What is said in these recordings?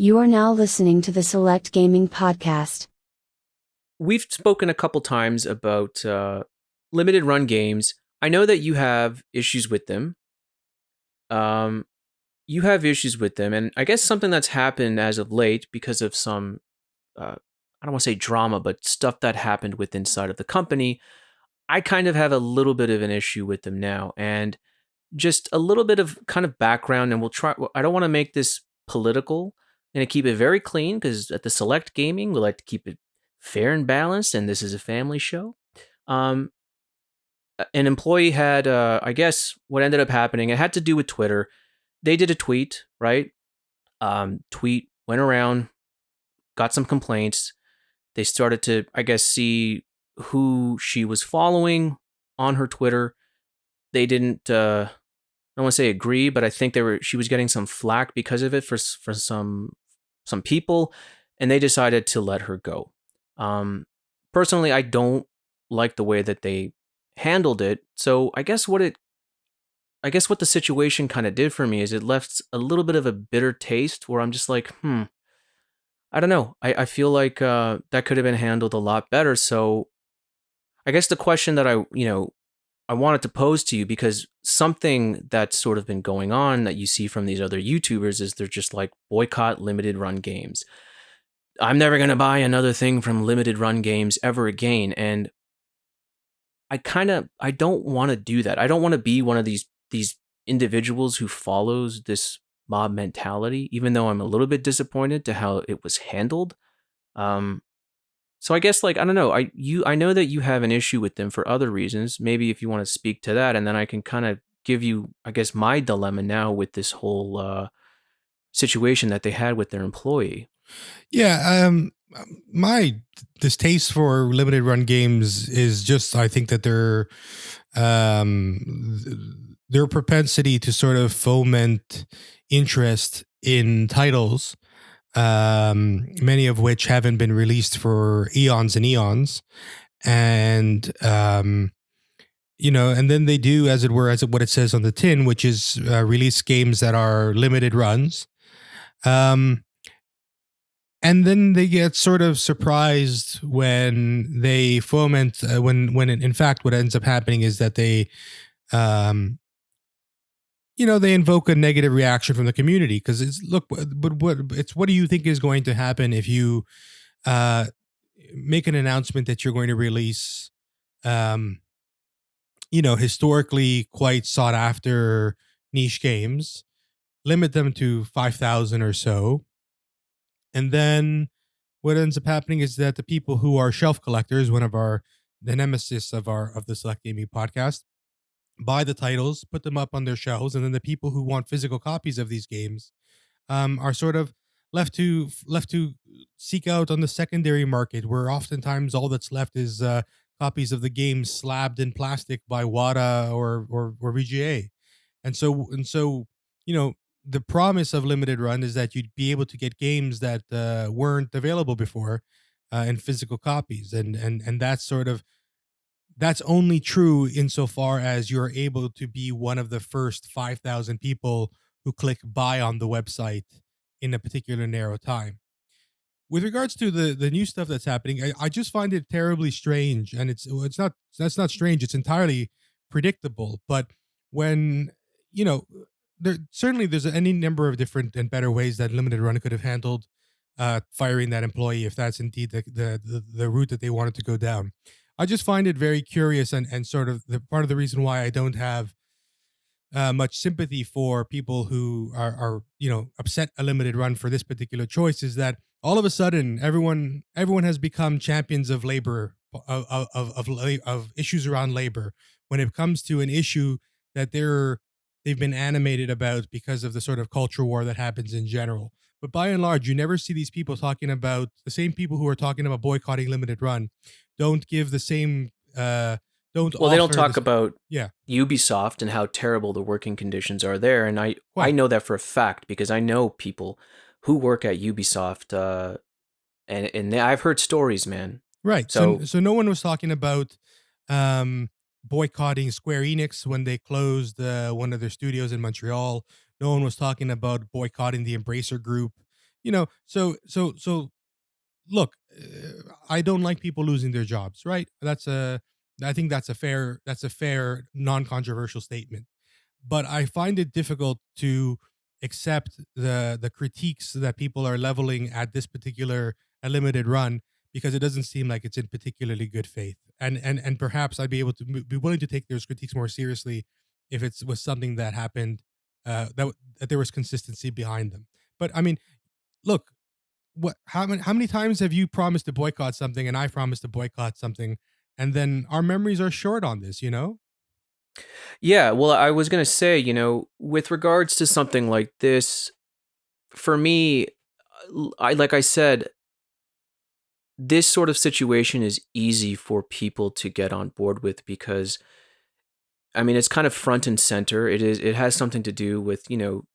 You are now listening to the Select Gaming Podcast. We've spoken a couple times about limited run games. I know that you have issues with them. You have issues with them, and I guess something that's happened as of late because of some, I don't want to say drama, but stuff that happened with inside of the company. I kind of have a little bit of an issue with them now, and just a little bit of kind of background, and we'll try. I don't want to make this political and to keep it very clean because at the Select Gaming, we like to keep it fair and balanced, and this is a family show. Um, an employee had, I guess, what ended up happening. It had to do with Twitter. They did a tweet, right? Tweet went around, got some complaints. They started to, I guess, see who she was following on her Twitter. They didn't. I don't want to say agree, but I think she was getting some flack because of it for some people, and they decided to let her go. Personally, I don't like the way that they handled it. So I guess what the situation kind of did for me is it left a little bit of a bitter taste where I'm just like, I don't know. I feel like that could have been handled a lot better. So I guess the question that I wanted to pose to you, because something that's sort of been going on that you see from these other YouTubers is they're just like, boycott limited run games. I'm never going to buy another thing from limited run games ever again. And I don't want to do that. I don't want to be one of these individuals who follows this mob mentality, even though I'm a little bit disappointed to how it was handled. So I guess, like, I don't know. I know that you have an issue with them for other reasons. Maybe if you want to speak to that, and then I can kind of give you, I guess, my dilemma now with this whole situation that they had with their employee. Yeah, my distaste for limited run games is just, I think that their propensity to sort of foment interest in titles, many of which haven't been released for eons and eons, and and then they do, as it were, as what it says on the tin, which is release games that are limited runs. And then they get sort of surprised when they foment, when in fact what ends up happening is that they they invoke a negative reaction from the community, because it's, look, but what do you think is going to happen if you make an announcement that you're going to release historically quite sought after niche games, limit them to 5,000 or so, and then what ends up happening is that the people who are shelf collectors, the nemesis of the Select Gaming Podcast, buy the titles, put them up on their shelves, and then the people who want physical copies of these games are sort of left to seek out on the secondary market, where oftentimes all that's left is copies of the games slabbed in plastic by WADA or VGA, and so the promise of limited run is that you'd be able to get games that weren't available before in physical copies, and that's only true insofar as you're able to be one of the first 5,000 people who click buy on the website in a particular narrow time. With regards to the new stuff that's happening, I just find it terribly strange, and that's not strange. It's entirely predictable. But when there's any number of different and better ways that limited run could have handled firing that employee, if that's indeed the route that they wanted to go down. I just find it very curious, and sort of the part of the reason why I don't have much sympathy for people who are upset a limited run for this particular choice is that all of a sudden everyone has become champions of labor, of issues around labor, when it comes to an issue that they've been animated about because of the sort of culture war that happens in general. But by and large, you never see these people talking about, the same people who are talking about boycotting limited run don't give the same They don't talk about yeah, Ubisoft and how terrible the working conditions are there, and I know that for a fact because I know people who work at Ubisoft, and I've heard stories, man. Right. So no one was talking about boycotting Square Enix when they closed one of their studios in Montreal. No one was talking about boycotting the Embracer Group So look, I don't like people losing their jobs, right? I think that's a fair non-controversial statement. But I find it difficult to accept the critiques that people are leveling at this particular limited run, because it doesn't seem like it's in particularly good faith. And perhaps I'd be able to be willing to take those critiques more seriously if it was something that happened, that there was consistency behind them. But I mean, look, how many times have you promised to boycott something and I promised to boycott something, and then our memories are short on this, you know? Yeah, well, I was going to say, with regards to something like this, for me, like I said, this sort of situation is easy for people to get on board with because I mean, it's kind of front and center. It has something to do with,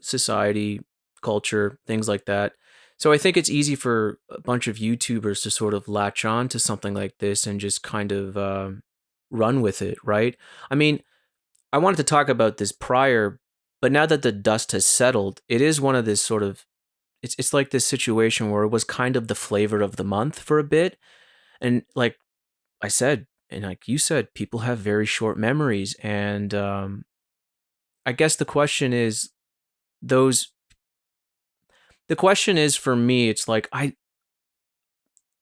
society, culture, things like that. So I think it's easy for a bunch of YouTubers to sort of latch on to something like this and just kind of run with it, right? I mean, I wanted to talk about this prior, but now that the dust has settled, it is one of this sort of it's like this situation where it was kind of the flavor of the month for a bit. And like I said, and like you said, people have very short memories. And I guess those the question is for me, it's like I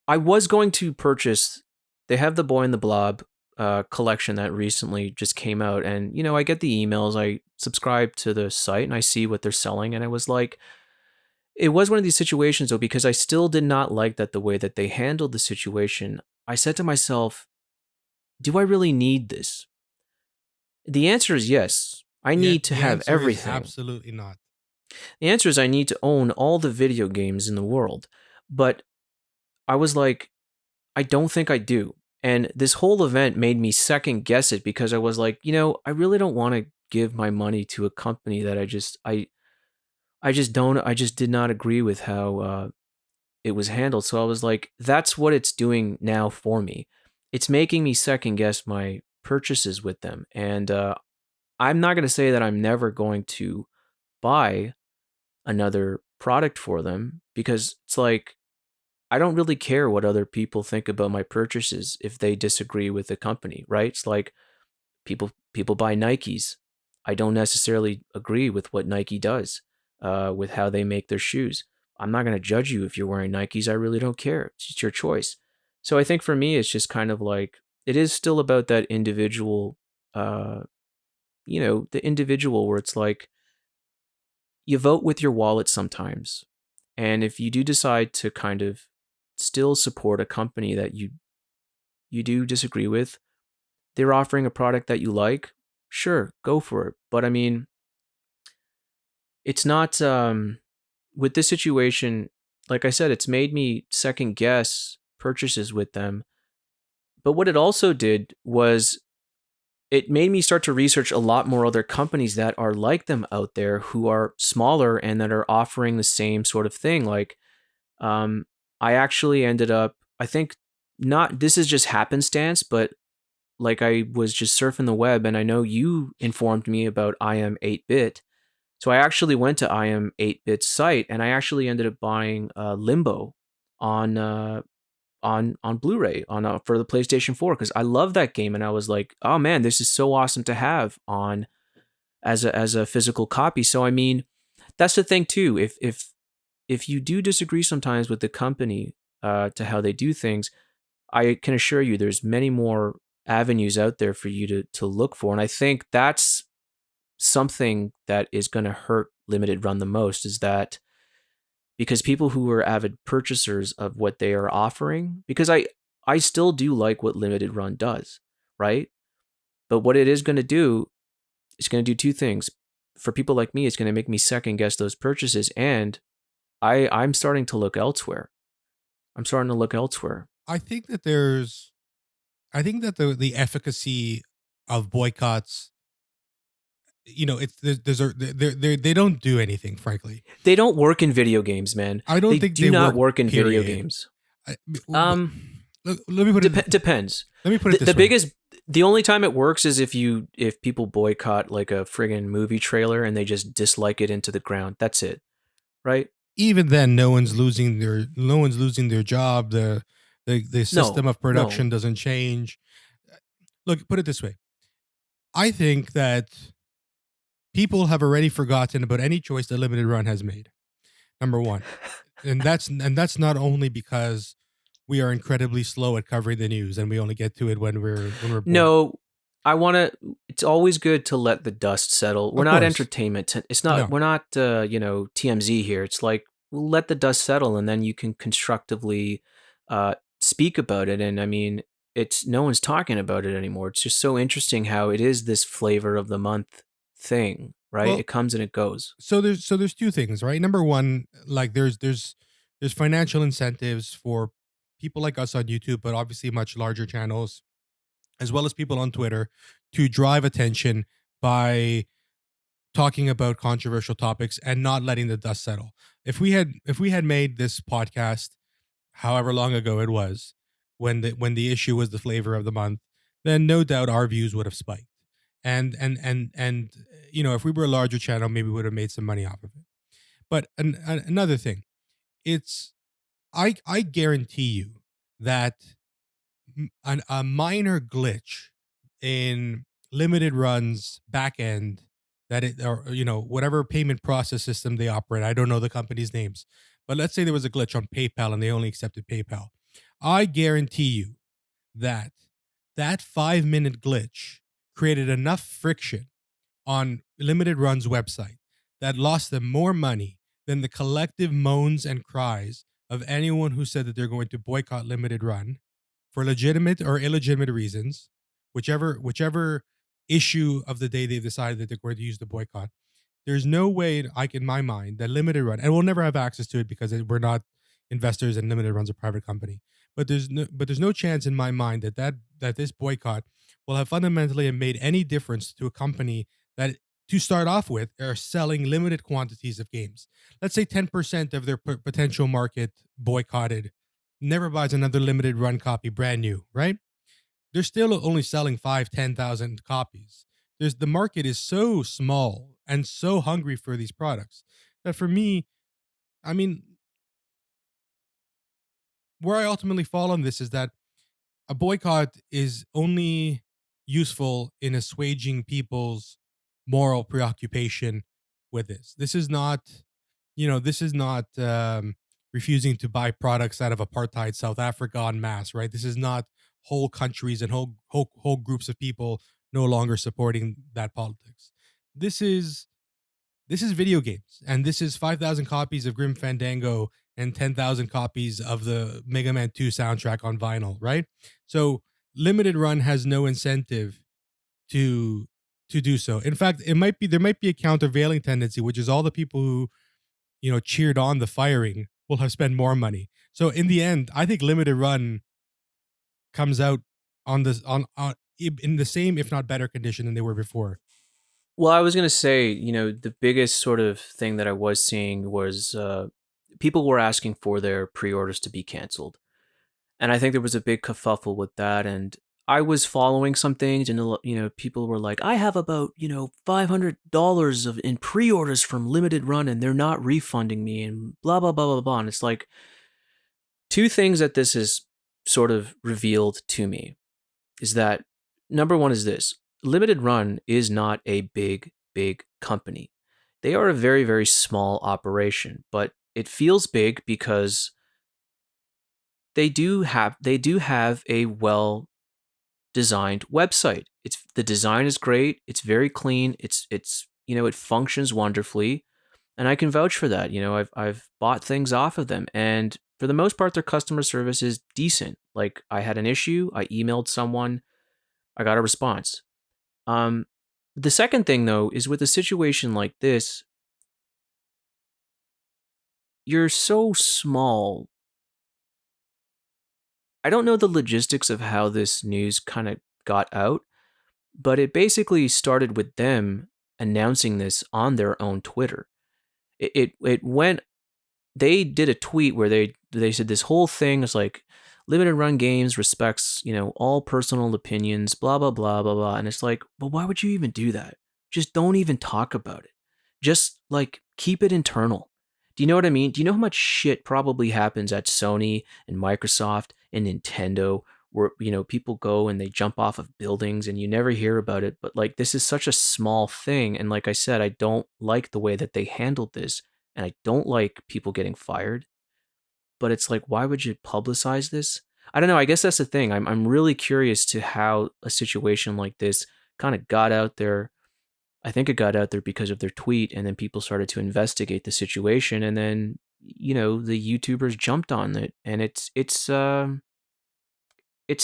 was going to purchase. They have the Boy and the Blob collection that recently just came out, and I get the emails. I subscribe to the site and I see what they're selling, and I was like, it was one of these situations though, because I still did not like that the way that they handled the situation. I said to myself, do I really need this? The answer is yes. I need to The have answer is everything. absolutely not. The answer is I need to own all the video games in the world. But I was like, I don't think I do. And this whole event made me second guess it because I was like, I really don't want to give my money to a company that I just did not agree with how it was handled. So I was like, that's what it's doing now for me. It's making me second guess my purchases with them. And I'm not going to say that I'm never going to buy another product for them because it's like, I don't really care what other people think about my purchases if they disagree with the company, right? It's like people buy Nikes. I don't necessarily agree with what Nike does with how they make their shoes. I'm not going to judge you if you're wearing Nikes. I really don't care. It's your choice. So I think for me, it's just kind of like it is still about that individual, the individual where it's like you vote with your wallet sometimes. And if you do decide to kind of still support a company that you do disagree with, they're offering a product that you like, sure, go for it. But I mean, it's not with this situation, like I said, it's made me second guess purchases with them. But what it also did was it made me start to research a lot more other companies that are like them out there who are smaller and that are offering the same sort of thing. Like, I actually ended up, I think not, this is just happenstance, but like I was just surfing the web and I know you informed me about I am 8-bit. So I actually went to I am 8-bit's site and I actually ended up buying Limbo on on Blu-ray for the PlayStation 4 because I love that game and I was like, oh man, this is so awesome to have on as a physical copy. So I mean, that's the thing too. If you do disagree sometimes with the company to how they do things, I can assure you there's many more avenues out there for you to look for. And I think that's something that is going to hurt limited run the most is that because people who are avid purchasers of what they are offering, because I still do like what limited run does, right? But what it is going to do, it's going to do two things. For people like me, it's going to make me second guess those purchases. And I'm starting to look elsewhere. I'm starting to look elsewhere. I think that the efficacy of boycotts, they don't do anything, frankly. They don't work in video games, man. I don't think they not work in period. video games. Let me put it. Depends. Let me put it this way. The only time it works is if people boycott like a friggin' movie trailer and they just dislike it into the ground. That's it, right? even then, no one's losing their job. The system No, of production no. doesn't change. Look, put it this way. I think that people have already forgotten about any choice that Limited Run has made. Number one, and that's not only because we are incredibly slow at covering the news and we only get to it when we're bored. No, I want to. It's always good to let the dust settle. We're Of not course, entertainment. It's not. no. We're not. TMZ here. It's like let the dust settle, and then you can constructively speak about it. And I mean, it's no one's talking about it anymore. It's just so interesting how it is this flavor of the month thing, right? Well, It comes and it goes. so there's two things, right? Number one, like there's financial incentives for people like us on YouTube, but obviously much larger channels, as well as people on Twitter, to drive attention by talking about controversial topics and not letting the dust settle. If we had made this podcast however long ago it was, when the issue was the flavor of the month, then no doubt our views would have spiked. And if we were a larger channel, maybe we would have made some money off of it. But another thing, it's I guarantee you that a minor glitch in Limited Run's back end, that it, or whatever payment process system they operate, I don't know the company's names, but let's say there was a glitch on PayPal and they only accepted PayPal. I guarantee you that that 5-minute glitch created enough friction on Limited Run's website that lost them more money than the collective moans and cries of anyone who said that they're going to boycott Limited Run for legitimate or illegitimate reasons, whichever issue of the day they decided that they're going to use the boycott. There's no way, in my mind, that Limited Run, and we'll never have access to it because we're not investors and Limited Run's a private company. But there's no chance in my mind that this boycott will have fundamentally made any difference to a company that, to start off with, are selling limited quantities of games. Let's say 10% of their potential market boycotted never buys another Limited Run copy brand new, right? They're still only selling 5-10,000 copies. The market is so small and so hungry for these products that, for me, I mean, where I ultimately fall on this is that a boycott is only useful in assuaging people's moral preoccupation with this. This is not refusing to buy products out of apartheid South Africa en masse, right? This is not whole countries and whole groups of people no longer supporting that politics. This is video games, and this is 5,000 copies of Grim Fandango and 10,000 copies of the Mega Man 2 soundtrack on vinyl, right? So Limited Run has no incentive to do so. In fact, there might be a countervailing tendency, which is all the people who cheered on the firing will have spent more money. So in the end, I think Limited Run comes out on this on in the same, if not better, condition than they were before. Well, I was going to say, the biggest sort of thing that I was seeing was people were asking for their pre-orders to be canceled. And I think there was a big kerfuffle with that. And I was following some things, and people were like, "I have about $500 in pre-orders from Limited Run, and they're not refunding me," and blah blah blah blah blah. And it's like two things that this has sort of revealed to me is that number one is this: Limited Run is not a big company. They are a very very small operation, but it feels big because they do have a well designed website. The design is great. It's very clean. It functions wonderfully, and I can vouch for that. I've bought things off of them, and for the most part, their customer service is decent. Like, I had an issue, I emailed someone, I got a response. The second thing though is, with a situation like this, you're so small. I don't know the logistics of how this news kind of got out, but it basically started with them announcing this on their own Twitter. It went. They did a tweet where they said this whole thing is like, Limited Run Games respects all personal opinions, blah blah blah blah blah, and it's like, but why would you even do that? Just don't even talk about it. Just like keep it internal. Do you know what I mean? Do you know how much shit probably happens at Sony and Microsoft and Nintendo where, people go and they jump off of buildings and you never hear about it, but like this is such a small thing, and like I said, I don't like the way that they handled this, and I don't like people getting fired, but it's like, why would you publicize this? I don't know. I guess that's the thing. I'm really curious to how a situation like this kind of got out there. I think it got out there because of their tweet, and then people started to investigate the situation, and then the YouTubers jumped on it, and it's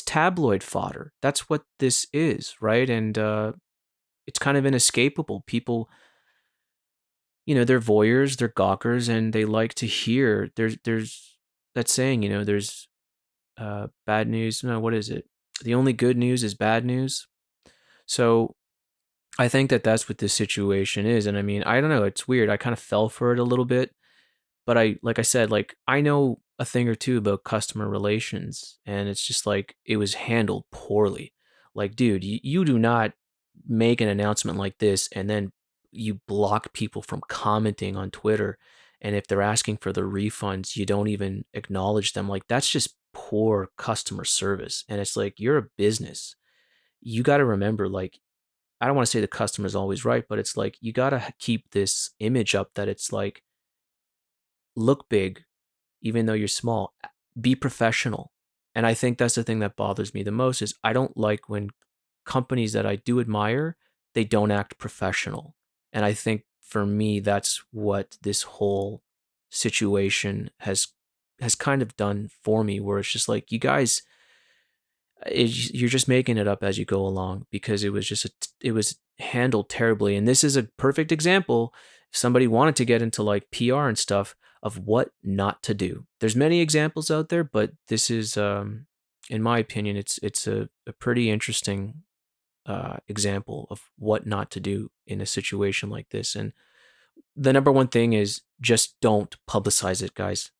tabloid fodder. That's what this is, right? And it's kind of inescapable. People, they're voyeurs, they're gawkers, and they like to hear. There's that saying, there's bad news. No, what is it? The only good news is bad news. So I think that that's what this situation is. And I mean, I don't know. It's weird. I kind of fell for it a little bit, but like I said, like I know a thing or two about customer relations, and it's just like it was handled poorly. Like, dude, you do not make an announcement like this and then you block people from commenting on Twitter. And if they're asking for the refunds, you don't even acknowledge them. Like, that's just poor customer service. And it's like, you're a business. You got to remember, like, I don't want to say the customer's always right, but it's like, you got to keep this image up that it's like, look big, even though you're small, be professional. And I think that's the thing that bothers me the most is I don't like when companies that I do admire, they don't act professional. And I think for me, that's what this whole situation has kind of done for me, where it's just like, you guys, you're just making it up as you go along, because it was handled terribly. And this is a perfect example. If somebody wanted to get into like PR and stuff, of what not to do. There's many examples out there, but this is, in my opinion, it's a pretty interesting example of what not to do in a situation like this. And the number one thing is just don't publicize it, guys.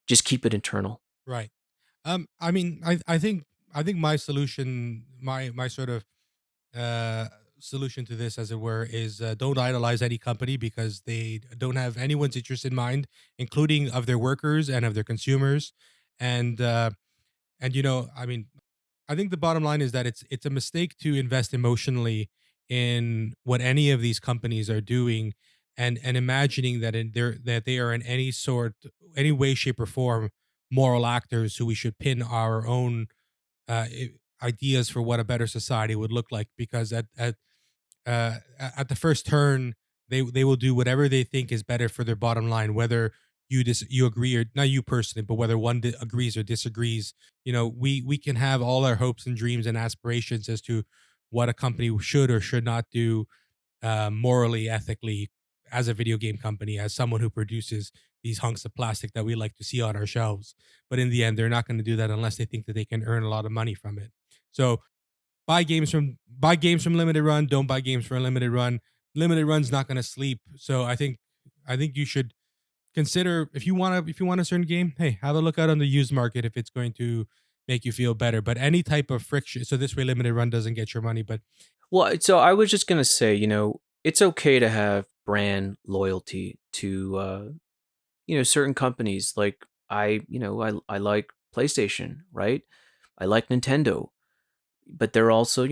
Just keep it internal. Right. I mean, I think my solution, my sort of uh solution to this, as it were, is don't idolize any company because they don't have anyone's interest in mind, including of their workers and of their consumers. And I mean, I think the bottom line is that it's a mistake to invest emotionally in what any of these companies are doing, and imagining that they are in any way, shape, or form moral actors who we should pin our own ideas for what a better society would look like. Because at the first turn, they will do whatever they think is better for their bottom line, whether you agree, or not you personally, but whether one agrees or disagrees. We can have all our hopes and dreams and aspirations as to what a company should or should not do, morally, ethically, as a video game company, as someone who produces these hunks of plastic that we like to see on our shelves. But in the end, they're not going to do that unless they think that they can earn a lot of money from it. So buy games from limited run. Don't buy games for a limited run. Limited run's not going to sleep. So I think you should consider, if you want a certain game, hey, have a look out on the used market if it's going to make you feel better. But any type of friction, so this way limited run doesn't get your money. But Well, so I was just gonna say, it's okay to have brand loyalty to certain companies. Like I like PlayStation, right? I like Nintendo, but they're also,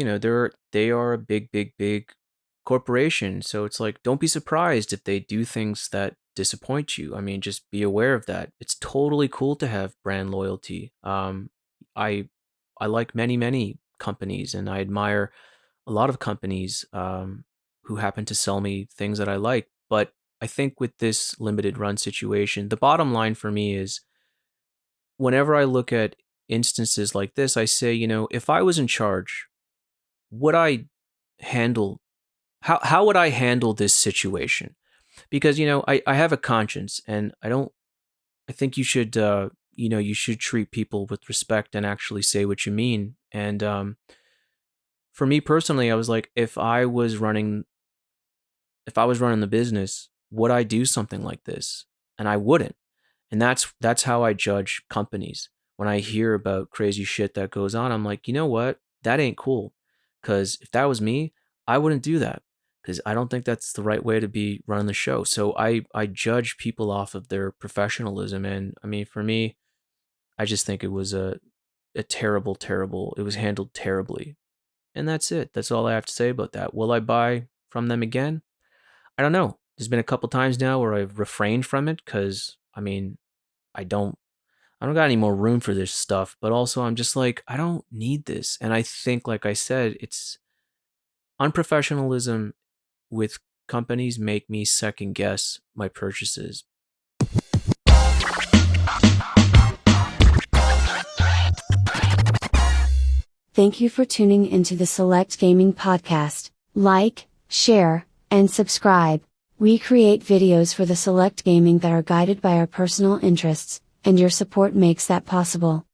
they are a big, big, big corporation. So it's like, don't be surprised if they do things that disappoint you. I mean, just be aware of that. It's totally cool to have brand loyalty. I I like many, many companies, and I admire a lot of companies who happen to sell me things that I like. But I think with this limited run situation, the bottom line for me is, whenever I look at instances like this, I say, if I was in charge, would I handle how would I handle this situation? Because I have a conscience, and I think you should you should treat people with respect and actually say what you mean. And for me personally, I was like, if I was running the business, would I do something like this? And I wouldn't. And that's how I judge companies. When I hear about crazy shit that goes on, I'm like, you know what? That ain't cool. Because if that was me, I wouldn't do that. because I don't think that's the right way to be running the show. So I judge people off of their professionalism, and I mean, for me, I just think it was a terrible. It was handled terribly, and that's it. That's all I have to say about that. Will I buy from them again? I don't know. There's been a couple times now where I've refrained from it because I mean, I don't got any more room for this stuff, but also I'm just like, I don't need this. And I think, like I said, it's unprofessionalism with companies make me second guess my purchases. Thank you for tuning into the Select Gaming Podcast. Like, share, and subscribe. We create videos for the Select Gaming that are guided by our personal interests, and your support makes that possible.